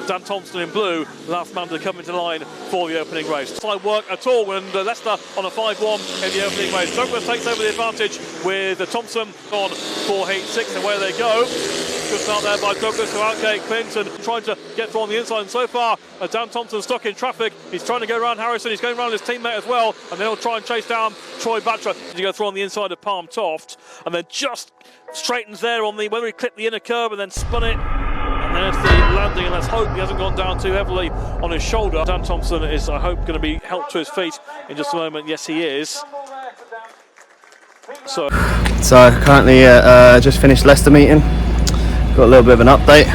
Dan Thompson in blue, last man to come into line for the opening race. Side work at all, and Leicester on a 5-1 in the opening race. Douglas takes over the advantage with Thompson on for heat 6, and where they go. Good start there by Douglas to outgate Clinton, trying to get through on the inside, and so far Dan Thompson stuck in traffic. He's trying to go around Harrison, he's going around his teammate as well, and then he'll try and chase down Troy Batra to go through on the inside of Palm Toft, and then just straightens there on the, whether he clipped the inner curb and then spun it, and there's the landing, and let's hope he hasn't gone down too heavily on his shoulder. Dan Thompson is, I hope, going to be helped to his feet in just a moment. Yes, he is. So currently just finished Leicester meeting. Got a little bit of an update.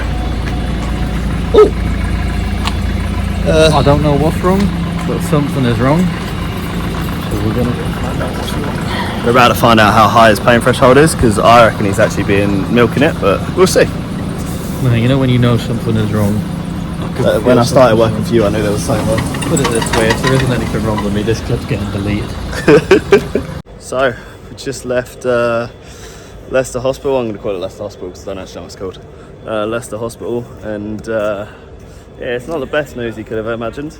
I don't know what's wrong, but something is wrong. So we're gonna find out what's wrong. We're about to find out how high his pain threshold is, because I reckon he's actually been milking it, but we'll see. Well, you know when you know something is wrong. When I started working for you, I knew there was something wrong. Put it this way, if there isn't anything wrong with me, this clip's getting deleted. So, we just left Leicester Hospital. I'm going to call it Leicester Hospital because I don't actually know what it's called. Leicester Hospital, and yeah, it's not the best news you could have imagined.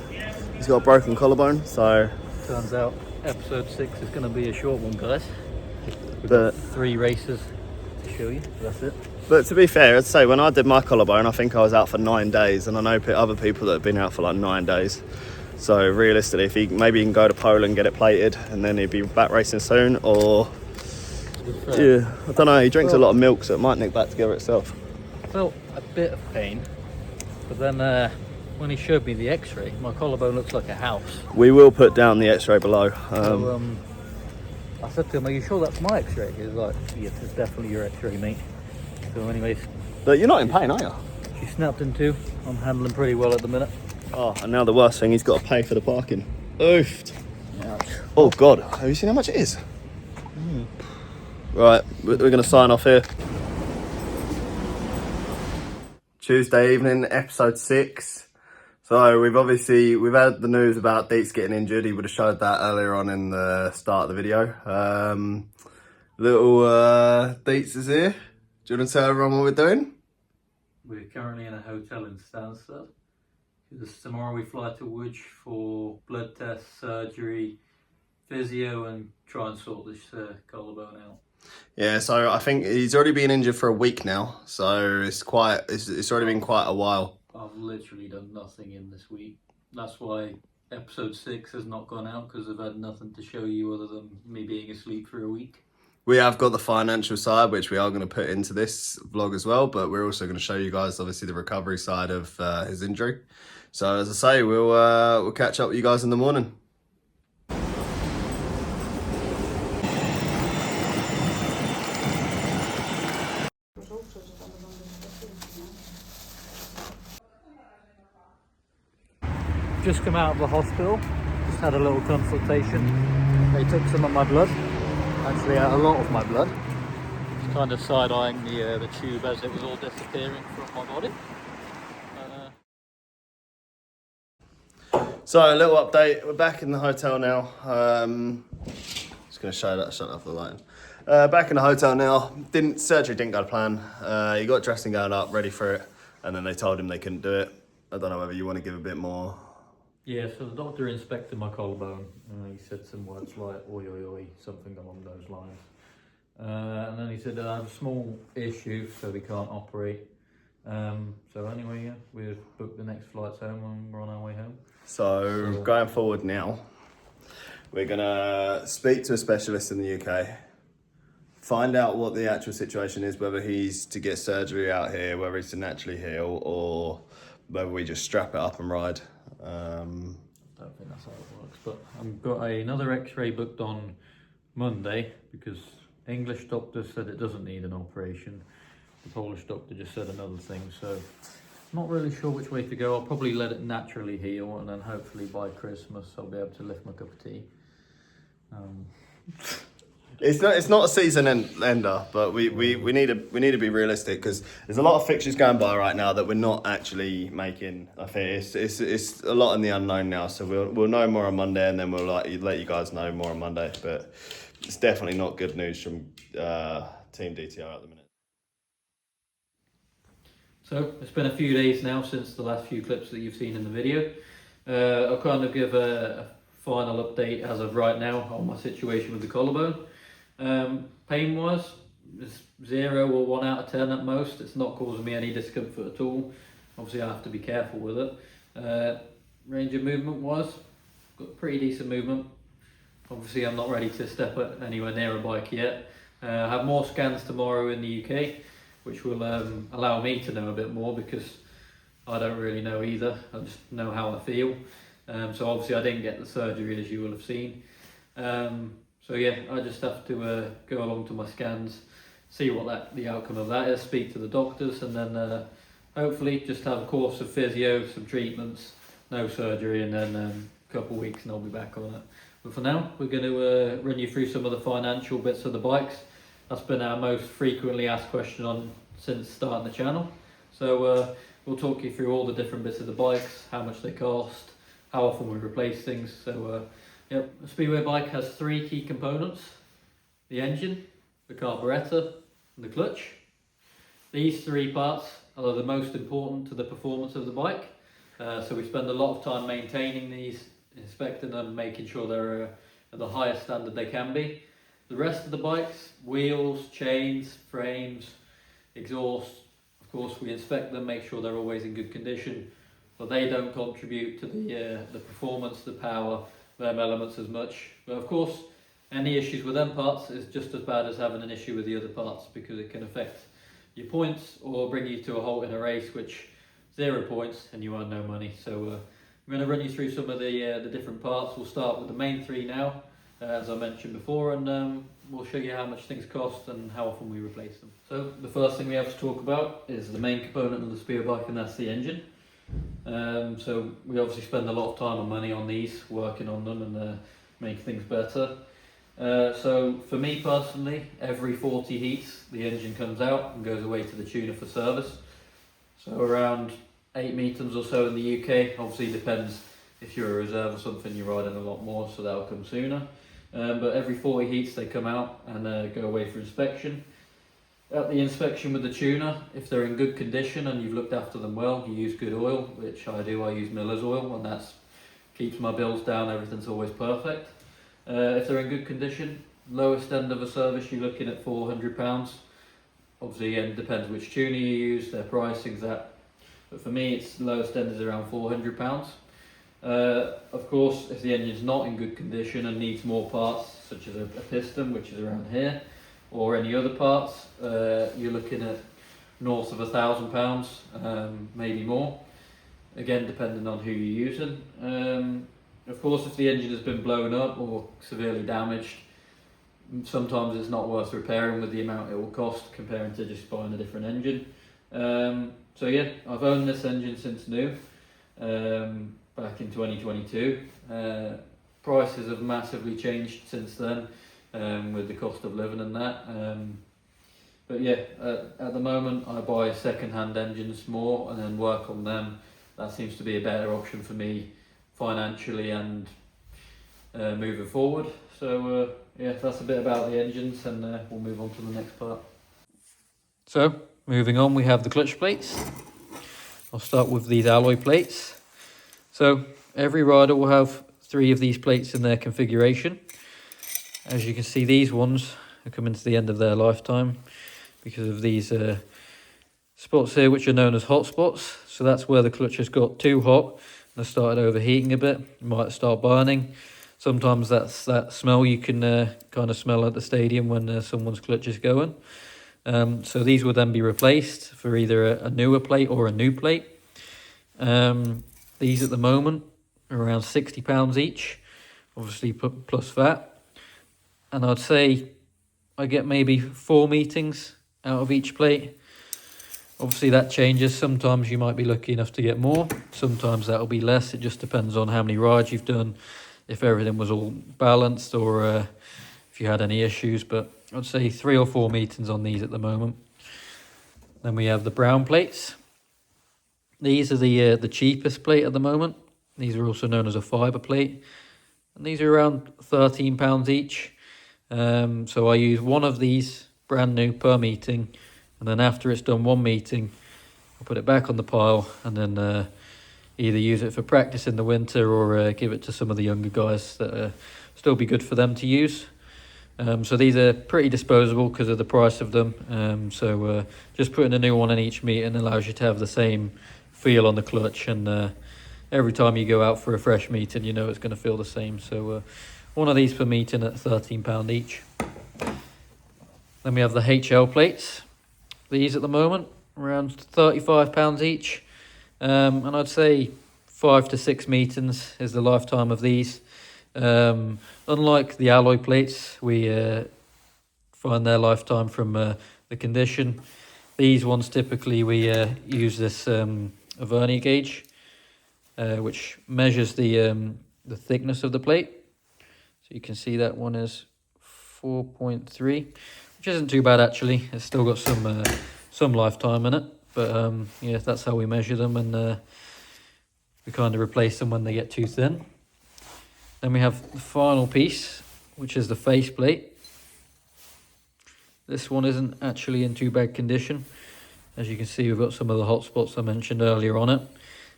He's got a broken collarbone, so... Turns out episode 6 is going to be a short one, guys. We've but got 3 races to show you, that's it. But to be fair, I'd say when I did my collarbone, I think I was out for 9 days, and I know other people that have been out for like 9 days. So realistically, if he can go to Poland, get it plated, and then he'd be back racing soon, or yeah, I don't know. He drinks a lot of milk, so it might nick back together itself. I felt a bit of pain, but then when he showed me the X-ray, my collarbone looks like a house. We will put down the X-ray below. I said to him, "Are you sure that's my X-ray?" He was like, "Yes, it's definitely your X-ray, mate." So, anyways, but you're not in pain, are you? She snapped in two. I'm handling pretty well at the minute. Oh, and now the worst thing, he's got to pay for the parking. Oofed. Ouch. Oh God, have you seen how much it is? Right, we're going to sign off here. Tuesday evening, episode 6. So we've had the news about Dietz getting injured. He would have showed that earlier on in the start of the video. Little Dietz is here. Do you want to tell everyone what we're doing? We're currently in a hotel in Stansted. Tomorrow we fly to Łódź for blood tests, surgery, physio, and try and sort this collarbone out. Yeah, so I think he's already been injured for a week now, so it's already been quite a while. I've literally done nothing in this week. That's why episode 6 has not gone out, because I've had nothing to show you other than me being asleep for a week. We have got the financial side, which we are going to put into this vlog as well, but we're also going to show you guys obviously the recovery side of his injury. So as I say, we'll catch up with you guys in the morning. Just come out of the hospital, just had a little consultation. They took some of my blood, actually a lot of my blood. Just kind of side-eyeing the tube as it was all disappearing from my body. So a little update, we're back in the hotel now. Just going to shut off the lighting. Back in the hotel now. Surgery didn't go to plan. He got dressed and gowned up, ready for it, and then they told him they couldn't do it. I don't know whether you want to give a bit more. Yeah, so the doctor inspected my collarbone. He said some words like oi oi oi, something along those lines. And then he said I have a small issue, so we can't operate. So anyway, yeah, we've booked the next flights home and we're on our way home. So going forward now, we're gonna speak to a specialist in the UK, find out what the actual situation is, whether he's to get surgery out here, whether he's to naturally heal, or whether we just strap it up and ride. I don't think that's how it works, but I've got another X-ray booked on Monday because English doctor said it doesn't need an operation. The Polish doctor just said another thing, so I'm not really sure which way to go. I'll probably let it naturally heal, and then hopefully by Christmas I'll be able to lift my cup of tea. It's not a season ender, but we need to be realistic, because there's a lot of fixtures going by right now that we're not actually making. I think it's a lot in the unknown now, so we'll know more on Monday, and then we'll let you guys know more on Monday. But it's definitely not good news from Team DTR at the minute. So it's been a few days now since the last few clips that you've seen in the video. I'll kind of give a final update as of right now on my situation with the collarbone. Pain wise, it's 0 or 1 out of 10 at most. It's not causing me any discomfort at all. Obviously I have to be careful with it. Range of movement wise, got pretty decent movement. Obviously I'm not ready to step anywhere near a bike yet. I have more scans tomorrow in the UK, which will allow me to know a bit more, because I don't really know either. I just know how I feel. So obviously I didn't get the surgery, as you will have seen. So yeah, I just have to go along to my scans, see what the outcome of that is, speak to the doctors, and then hopefully just have a course of physio, some treatments, no surgery, and then a couple of weeks and I'll be back on it. But for now, we're going to run you through some of the financial bits of the bikes. That's been our most frequently asked question since starting the channel. So we'll talk you through all the different bits of the bikes, how much they cost, how often we replace things. So yep, a speedway bike has 3 key components: the engine, the carburetor, and the clutch. These 3 parts are the most important to the performance of the bike. So we spend a lot of time maintaining these, inspecting them, making sure they're at the highest standard they can be. The rest of the bikes, wheels, chains, frames, exhaust, of course we inspect them, make sure they're always in good condition, but they don't contribute to the performance, the power, them elements as much. But of course, any issues with them parts is just as bad as having an issue with the other parts, because it can affect your points or bring you to a halt in a race, which 0 points and you earn no money. So I'm going to run you through some of the different parts. We'll start with the main 3 now, as I mentioned before, and we'll show you how much things cost and how often we replace them. So the first thing we have to talk about is the main component of the speedway bike, and that's the engine. So we obviously spend a lot of time and money on these, working on them and making things better. So for me personally, every 40 heats the engine comes out and goes away to the tuner for service. So around 8 meters or so in the UK. Obviously depends if you're a reserve or something, you're riding a lot more, so that'll come sooner. But every 40 heats they come out and go away for inspection. At the inspection with the tuner, if they're in good condition and you've looked after them well, you use good oil, which I do. I use Miller's oil, and that keeps my bills down. Everything's always perfect. If they're in good condition, lowest end of a service, you're looking at £400. Obviously, again, depends which tuner you use, their pricing's that. But for me, its lowest end is around £400. Of course, if the engine's not in good condition and needs more parts, such as a piston, which is around here, or any other parts, you're looking at north of £1,000, maybe more. Again, depending on who you're using. Of course, if the engine has been blown up or severely damaged, sometimes it's not worth repairing with the amount it will cost comparing to just buying a different engine. So yeah, I've owned this engine since new, back in 2022. Prices have massively changed since then, with the cost of living and that. But yeah, at the moment I buy second-hand engines more and then work on them. That seems to be a better option for me financially and moving forward. So yeah, that's a bit about the engines, and we'll move on to the next part. So moving on, we have the clutch plates. I'll start with these alloy plates. So every rider will have 3 of these plates in their configuration. As you can see, these ones are coming to the end of their lifetime because of these spots here, which are known as hot spots. So that's where the clutch has got too hot and has started overheating a bit. It might start burning. Sometimes that's that smell you can kind of smell at the stadium when someone's clutch is going. So these will then be replaced for either a newer plate or a new plate. These at the moment are around £60 each, obviously plus VAT. And I'd say I get maybe 4 meetings out of each plate. Obviously that changes. Sometimes you might be lucky enough to get more. Sometimes that'll be less. It just depends on how many rides you've done, if everything was all balanced, or if you had any issues. But I'd say 3 or 4 meetings on these at the moment. Then we have the brown plates. These are the cheapest plate at the moment. These are also known as a fibre plate. And these are around £13 each. So I use 1 of these brand new per meeting. And then after it's done 1 meeting, I'll put it back on the pile and then either use it for practice in the winter or give it to some of the younger guys that still be good for them to use. So these are pretty disposable because of the price of them. So just putting a new one in each meeting allows you to have the same feel on the clutch, and every time you go out for a fresh meeting, you know it's going to feel the same. So one of these per meeting at £13 each. Then we have the HL plates. These at the moment around £35 each. And I'd say 5 to 6 meetings is the lifetime of these. Unlike the alloy plates, we find their lifetime from the condition. These ones typically we use this a vernier gauge, which measures the thickness of the plate. So you can see that one is 4.3, which isn't too bad actually. It's still got some lifetime in it, but yeah, that's how we measure them, and we kind of replace them when they get too thin. Then we have the final piece, which is the faceplate. This one isn't actually in too bad condition. As you can see, we've got some of the hot spots I mentioned earlier on it,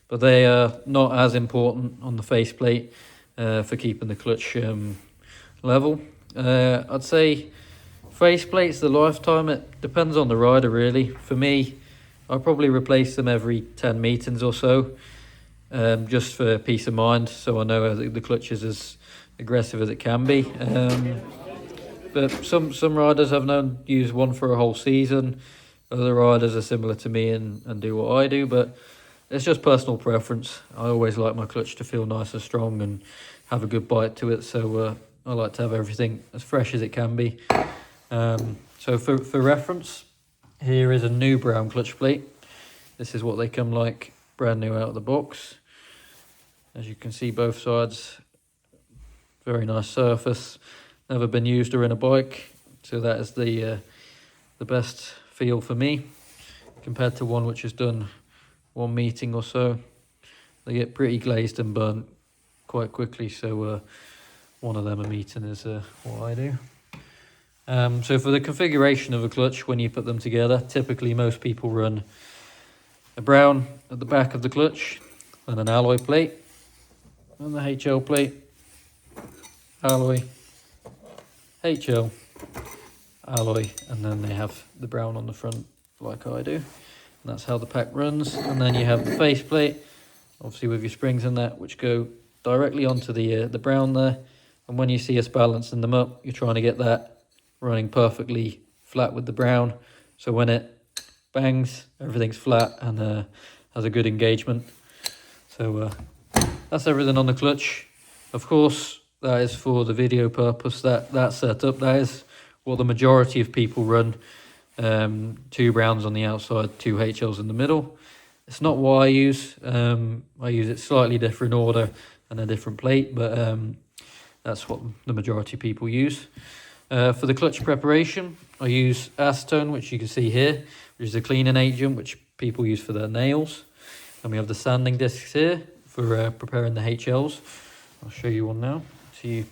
but they are not as important on the faceplate for keeping the clutch level. I'd say faceplates, the lifetime, it depends on the rider really. For me, I'll probably replace them every 10 meetings or so. Just for peace of mind, so I know the clutch is as aggressive as it can be. But some riders I've known use one for a whole season. Other riders are similar to me and do what I do, but it's just personal preference. I always like my clutch to feel nice and strong and have a good bite to it, so I like to have everything as fresh as it can be. So for reference, here is a new brown clutch plate. This is what they come like brand new out of the box. As you can see, both sides, very nice surface, never been used or in a bike, so that is the best feel for me compared to one which has done one meeting or so. They get pretty glazed and burnt quite quickly, so one of them a meeting is what I do. So for the configuration of a clutch, when you put them together, typically most people run a brown at the back of the clutch, then an alloy plate, and the HL plate, alloy, HL, alloy, and then they have the brown on the front like I do. And that's how the pack runs. And then you have the face plate, obviously with your springs in that, which go directly onto the brown there. And when you see us balancing them up, you're trying to get that running perfectly flat with the brown. So when it bangs, everything's flat and has a good engagement. So that's everything on the clutch. Of course, that is for the video purpose, that setup. That is what the majority of people run. 2 browns on the outside, 2 HLs in the middle. It's not what I use. I use it slightly different order and a different plate, but that's what the majority of people use. For the clutch preparation, I use acetone, which you can see here, which is a cleaning agent which people use for their nails. And we have the sanding discs here for preparing the HLs. I'll show you one now. So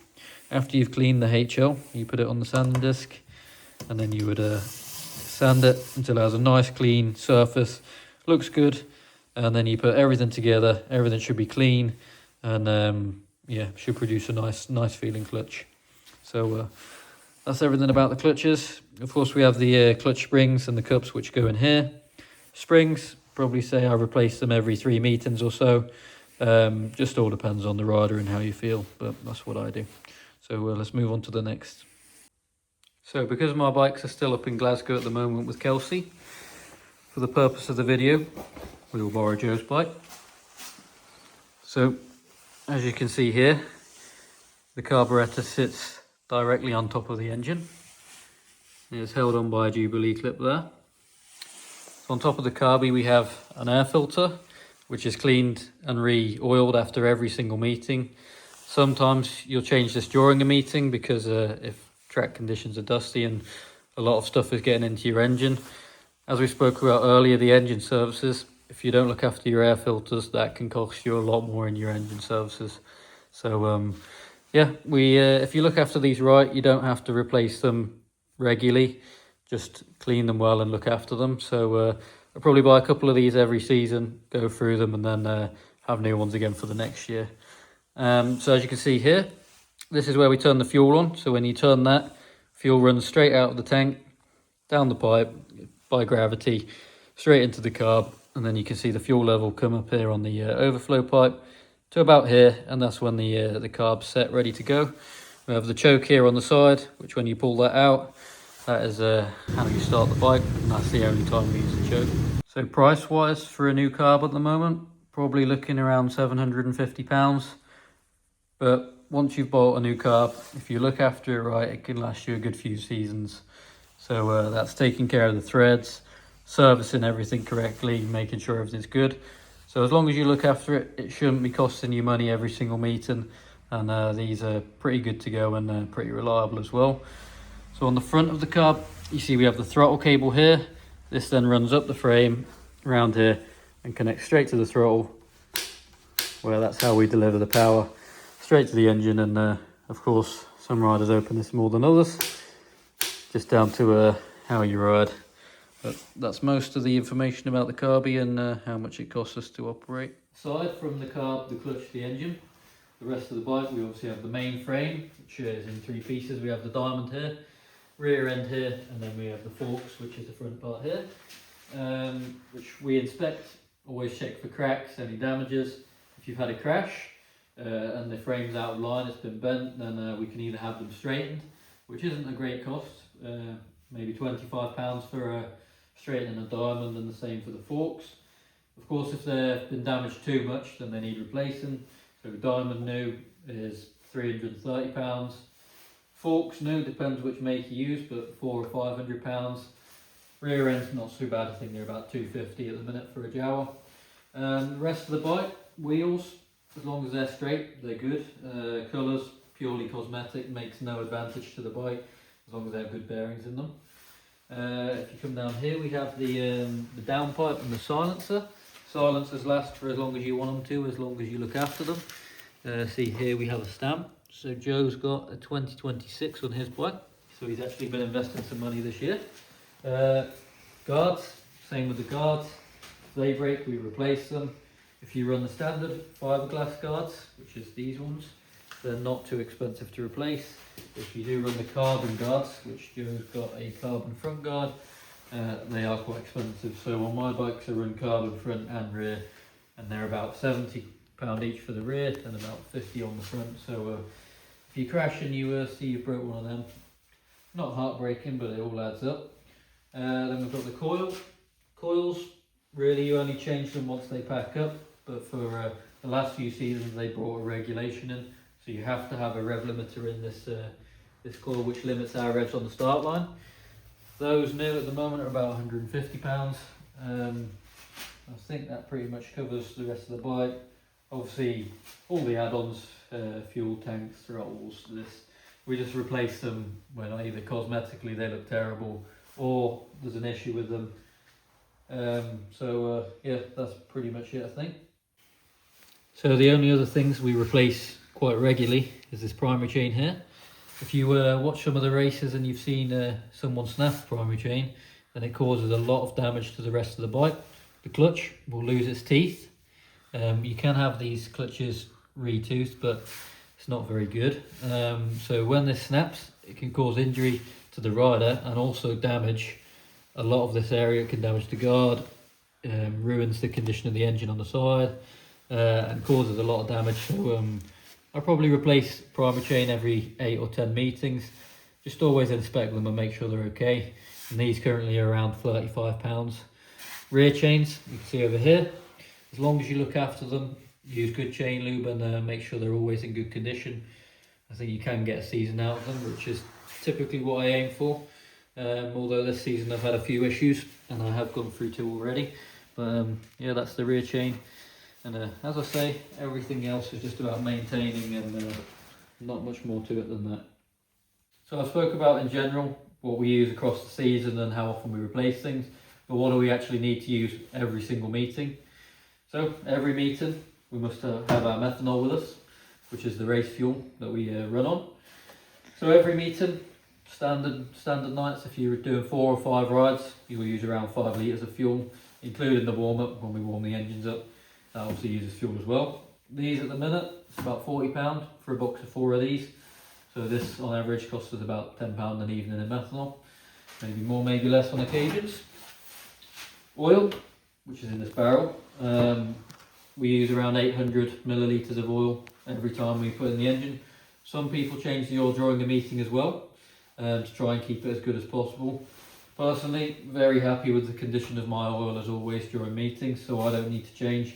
after you've cleaned the HL, you put it on the sanding disc, and then you would sand it until it has a nice clean surface, looks good, and then you put everything together. Everything should be clean, and yeah, should produce a nice feeling clutch. So that's everything about the clutches. Of course, we have the clutch springs and the cups which go in here. Springs, probably say I replace them every 3 meetings or so. Just all depends on the rider and how you feel, but that's what I do. So let's move on to the next. So because my bikes are still up in Glasgow at the moment with Kelsey, for the purpose of the video, we will borrow Joe's bike. So as you can see here, the carburetor sits directly on top of the engine. It's held on by a Jubilee clip there. So on top of the carby we have an air filter, which is cleaned and re-oiled after every single meeting. Sometimes you'll change this during a meeting because if track conditions are dusty and a lot of stuff is getting into your engine. As we spoke about earlier, the engine services, if you don't look after your air filters, that can cost you a lot more in your engine services. So yeah, if you look after these right, you don't have to replace them regularly. Just clean them well and look after them. So I'll probably buy a couple of these every season, go through them, and then have new ones again for the next year. So as you can see here, this is where we turn the fuel on. So when you turn that, fuel runs straight out of the tank, down the pipe by gravity, straight into the carb, and then you can see the fuel level come up here on the overflow pipe to about here, and that's when the carb's set, ready to go. We have the choke here on the side, which when you pull that out, that is how you start the bike, and that's the only time we use the choke. So price wise for a new carb at the moment, probably looking around £750. But once you've bought a new carb, if you look after it right, it can last you a good few seasons. So that's taking care of the threads, servicing everything correctly, making sure everything's good. So as long as you look after it, it shouldn't be costing you money every single meeting. And these are pretty good to go and pretty reliable as well. So on the front of the carb, you see we have the throttle cable here. This then runs up the frame around here and connects straight to the throttle, where that's how we deliver the power straight to the engine. And of course, some riders open this more than others, just down to how you ride. But that's most of the information about the carby and how much it costs us to operate. Aside from the carb, the clutch, the engine, the rest of the bike, we obviously have the main frame, which is in 3 pieces. We have the diamond here, rear end here, and then we have the forks, which is the front part here, which we inspect, always check for cracks, any damages. If you've had a crash and the frame's out of line, it's been bent, then we can either have them straightened, which isn't a great cost, maybe £25 for straightening a diamond, and the same for the forks. Of course, if they've been damaged too much, then they need replacing. So diamond new is £330. Forks new, depends which make you use, but £400 or £500. Rear end's not so bad, I think they're about £250 at the minute for a Jawa. The rest of the bike, wheels, as long as they're straight, they're good. Colours, purely cosmetic, makes no advantage to the bike, as long as they have good bearings in them. If you come down here, we have the downpipe and the silencer. Silencers last for as long as you want them to, as long as you look after them. See here we have a stamp. So Joe's got a 2026 on his bike, so he's actually been investing some money this year. Guards, same with the guards. If they break, we replace them. If you run the standard fiberglass guards, which is these ones, they're not too expensive to replace. If you do run the carbon guards, which Joe's got a carbon front guard, they are quite expensive. So on my bikes I run carbon front and rear, and they're about £70 each for the rear and about 50 on the front. So if you crash and you see you broke one of them, not heartbreaking, but it all adds up. Then we've got the coils. Really, you only change them once they pack up, but for the last few seasons they brought a regulation in, so you have to have a rev limiter in this coil, which limits our revs on the start line. Those new at the moment are about £150. I think that pretty much covers the rest of the bike. Obviously, all the add-ons, fuel tanks, throttles, we just replace them when either cosmetically they look terrible or there's an issue with them. Yeah, that's pretty much it, I think. So the only other things we replace quite regularly is this primary chain here. If you watch some of the races and you've seen someone snap the primary chain, then it causes a lot of damage to the rest of the bike. The clutch will lose its teeth. You can have these clutches re-toothed, but it's not very good. So when this snaps, it can cause injury to the rider and also damage a lot of this area. It can damage the guard, ruins the condition of the engine on the side, and causes a lot of damage. So I'll probably replace primary chain every 8 or 10 meetings. Just always inspect them and make sure they're okay. And these currently are around £35. Rear chains, you can see over here. As long as you look after them, use good chain lube and make sure they're always in good condition, I think you can get a season out of them, which is typically what I aim for. Although this season I've had a few issues and I have gone through 2 already. But yeah, that's the rear chain. And as I say, everything else is just about maintaining and not much more to it than that. So I spoke about in general what we use across the season and how often we replace things, but what do we actually need to use every single meeting? So every meeting we must have our methanol with us, which is the race fuel that we run on. So every meeting, standard nights, if you're doing 4 or 5 rides, you will use around 5 litres of fuel. including the warm-up when we warm the engines up. That obviously uses fuel as well. These at the minute, it's about £40 for a box of 4 of these. So this on average costs us about £10 an evening in methanol. Maybe more, maybe less on occasions. Oil, which is in this barrel. We use around 800 millilitres of oil every time we put in the engine. Some people change the oil during the meeting as well, to try and keep it as good as possible. Personally, very happy with the condition of my oil as always during meetings, so I don't need to change.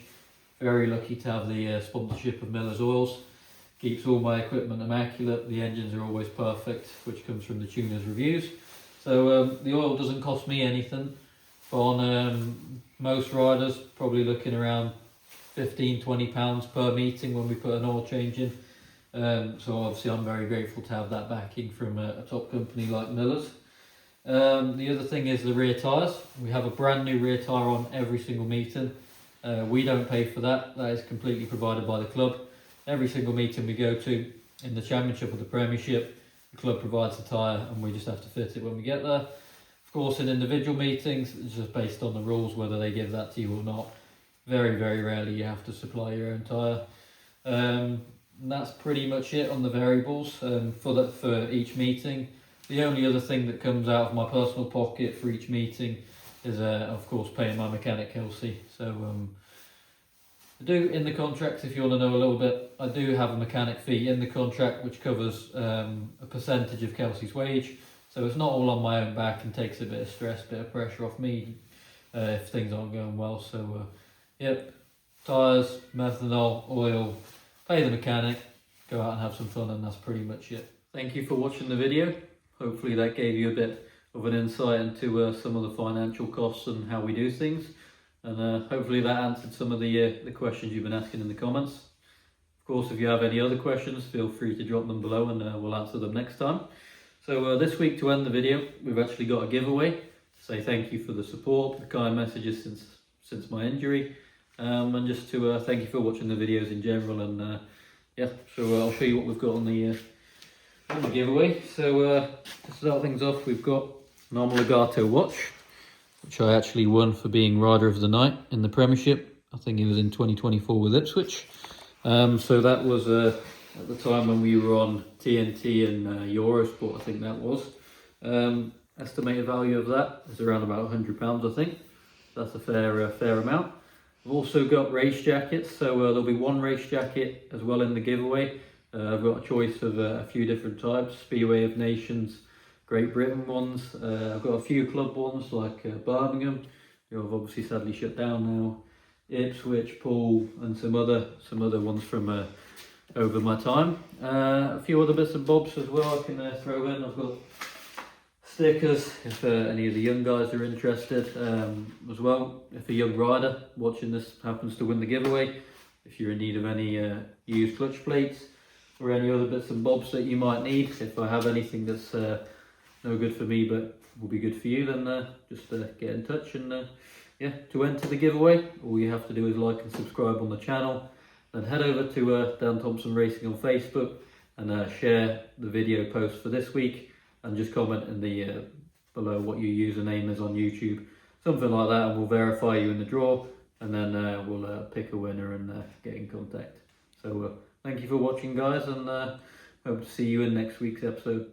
Very lucky to have the sponsorship of Miller's Oils. Keeps all my equipment immaculate, the engines are always perfect, which comes from the tuner's reviews. So the oil doesn't cost me anything. On most riders, probably looking around £15–20 per meeting when we put an oil change in. So obviously I'm very grateful to have that backing from a top company like Miller's. The other thing is the rear tyres. We have a brand new rear tyre on every single meeting. We don't pay for that, that is completely provided by the club. Every single meeting we go to in the championship or the premiership, the club provides the tyre and we just have to fit it when we get there. Of course, in individual meetings, it's just based on the rules whether they give that to you or not. Very, very rarely you have to supply your own tyre. And that's pretty much it on the variables for each meeting. The only other thing that comes out of my personal pocket for each meeting is, of course, paying my mechanic Kelsey. So I do in the contract, if you want to know a little bit, I do have a mechanic fee in the contract which covers a percentage of Kelsey's wage. So it's not all on my own back and takes a bit of stress, bit of pressure off me if things aren't going well. So yep, tyres, methanol, oil, pay the mechanic, go out and have some fun, and that's pretty much it. Thank you for watching the video. Hopefully that gave you a bit of an insight into some of the financial costs and how we do things. And hopefully that answered some of the questions you've been asking in the comments. Of course, if you have any other questions, feel free to drop them below and we'll answer them next time. So this week, to end the video, we've actually got a giveaway to say thank you for the support, the kind messages since my injury, and just to thank you for watching the videos in general. And yeah, so I'll show you what we've got on the giveaway. So to start things off, we've got an Legato watch, which I actually won for being Rider of the Night in the Premiership. I think it was in 2024 with Ipswich. So that was at the time when we were on TNT and Eurosport, I think that was. Estimated value of that is around about £100, I think. That's a fair amount. I've also got race jackets, so there'll be one race jacket as well in the giveaway. I've got a choice of a few different types, Speedway of Nations, Great Britain ones. I've got a few club ones like Birmingham, who have obviously sadly shut down now, Ipswich, Poole, and some other ones from over my time. A few other bits and bobs as well I can throw in. I've got stickers if any of the young guys are interested as well. If a young rider watching this happens to win the giveaway, if you're in need of any used clutch plates or any other bits and bobs that you might need, if I have anything that's no good for me but will be good for you, then just get in touch. And yeah, to enter the giveaway, all you have to do is like and subscribe on the channel. Then head over to Dan Thompson Racing on Facebook and share the video post for this week, and just comment in the below what your username is on YouTube, something like that, and we'll verify you in the draw, and then we'll pick a winner and get in contact. So thank you for watching, guys, and hope to see you in next week's episode.